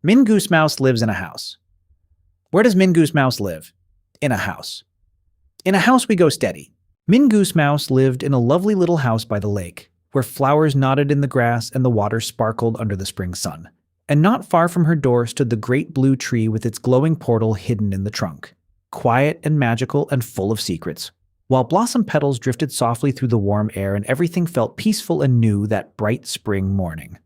Mingoose Mouse lives in a house. Where does Mingoose Mouse live? In a house. In a house we go steady. Mingoose Mouse lived in a lovely little house by the lake, where flowers nodded in the grass and the water sparkled under the spring sun. And not far from her door stood the great blue tree with its glowing portal hidden in the trunk, quiet and magical and full of secrets. While blossom petals drifted softly through the warm air and everything felt peaceful and new that bright spring morning.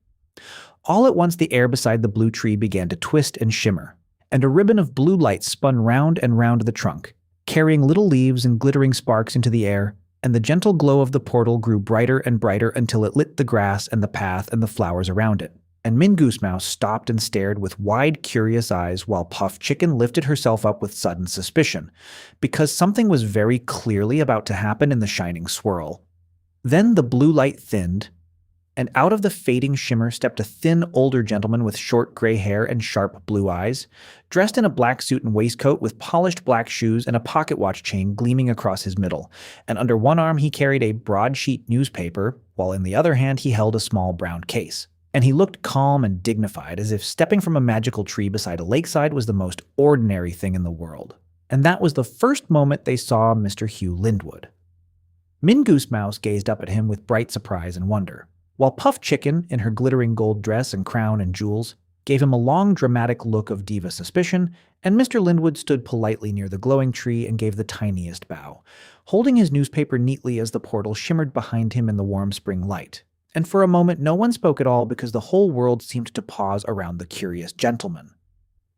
All at once the air beside the blue tree began to twist and shimmer, and a ribbon of blue light spun round and round the trunk, carrying little leaves and glittering sparks into the air, and the gentle glow of the portal grew brighter and brighter until it lit the grass and the path and the flowers around it. And Mingoose Mouse stopped and stared with wide, curious eyes while Puff Chicken lifted herself up with sudden suspicion, because something was very clearly about to happen in the shining swirl. Then the blue light thinned, and out of the fading shimmer stepped a thin, older gentleman with short gray hair and sharp blue eyes, dressed in a black suit and waistcoat with polished black shoes and a pocket watch chain gleaming across his middle, and under one arm he carried a broadsheet newspaper, while in the other hand he held a small brown case. And he looked calm and dignified, as if stepping from a magical tree beside a lakeside was the most ordinary thing in the world. And that was the first moment they saw Mr. Hugh Lindwood. Mingoose Mouse gazed up at him with bright surprise and wonder, while Puff Chicken, in her glittering gold dress and crown and jewels, gave him a long, dramatic look of diva suspicion, and Mr. Lindwood stood politely near the glowing tree and gave the tiniest bow, holding his newspaper neatly as the portal shimmered behind him in the warm spring light. And for a moment no one spoke at all because the whole world seemed to pause around the curious gentleman.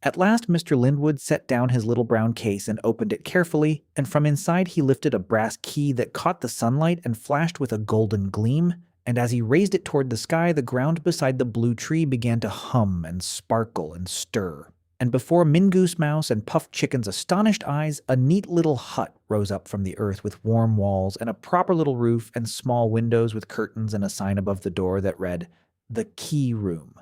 At last Mr. Lindwood set down his little brown case and opened it carefully, and from inside he lifted a brass key that caught the sunlight and flashed with a golden gleam, and as he raised it toward the sky, the ground beside the blue tree began to hum and sparkle and stir. And before Mingoose Mouse and Puff Chicken's astonished eyes, a neat little hut rose up from the earth with warm walls and a proper little roof and small windows with curtains and a sign above the door that read, "The Key Room."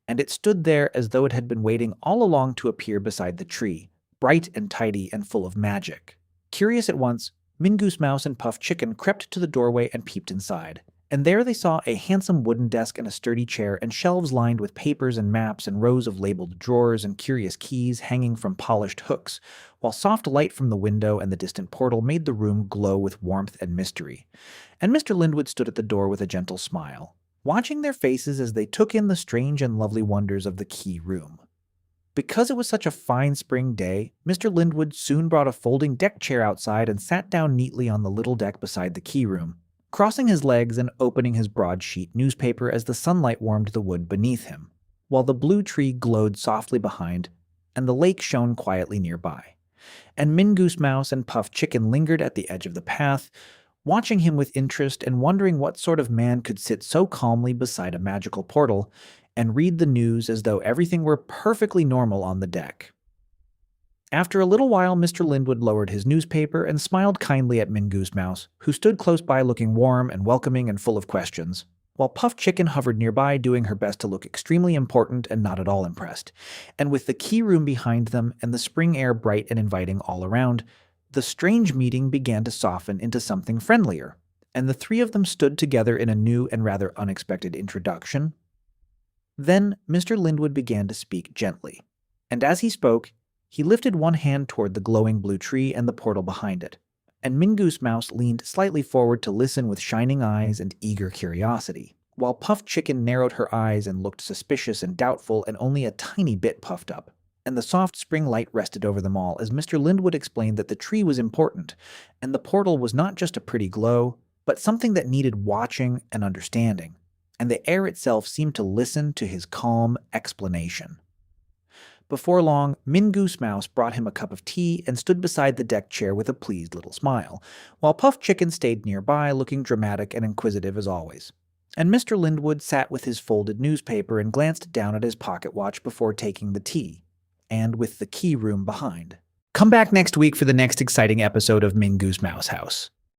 And it stood there as though it had been waiting all along to appear beside the tree, bright and tidy and full of magic. Curious at once, Mingoose Mouse and Puff Chicken crept to the doorway and peeped inside. And there they saw a handsome wooden desk and a sturdy chair and shelves lined with papers and maps and rows of labeled drawers and curious keys hanging from polished hooks, while soft light from the window and the distant portal made the room glow with warmth and mystery. And Mr. Lindwood stood at the door with a gentle smile, watching their faces as they took in the strange and lovely wonders of the Key Room. Because it was such a fine spring day, Mr. Lindwood soon brought a folding deck chair outside and sat down neatly on the little deck beside the key room, crossing his legs and opening his broadsheet newspaper as the sunlight warmed the wood beneath him, while the blue tree glowed softly behind, and the lake shone quietly nearby. And Mingoose Mouse and Puff Chicken lingered at the edge of the path, watching him with interest and wondering what sort of man could sit so calmly beside a magical portal and read the news as though everything were perfectly normal on the deck. After a little while, Mr. Lindwood lowered his newspaper and smiled kindly at Mingoose Mouse, who stood close by looking warm and welcoming and full of questions, while Puff Chicken hovered nearby doing her best to look extremely important and not at all impressed. And with the key room behind them and the spring air bright and inviting all around, the strange meeting began to soften into something friendlier, and the three of them stood together in a new and rather unexpected introduction. Then Mr. Lindwood began to speak gently, and as he spoke, he lifted one hand toward the glowing blue tree and the portal behind it, and Mingoose Mouse leaned slightly forward to listen with shining eyes and eager curiosity, while Puff Chicken narrowed her eyes and looked suspicious and doubtful and only a tiny bit puffed up. And the soft spring light rested over them all as Mr. Lindwood explained that the tree was important, and the portal was not just a pretty glow, but something that needed watching and understanding, and the air itself seemed to listen to his calm explanation. Before long, Mingoose Mouse brought him a cup of tea and stood beside the deck chair with a pleased little smile, while Puff Chicken stayed nearby looking dramatic and inquisitive as always. And Mr. Lindwood sat with his folded newspaper and glanced down at his pocket watch before taking the tea, and with the key room behind. Come back next week for the next exciting episode of Mingoose Mouse House.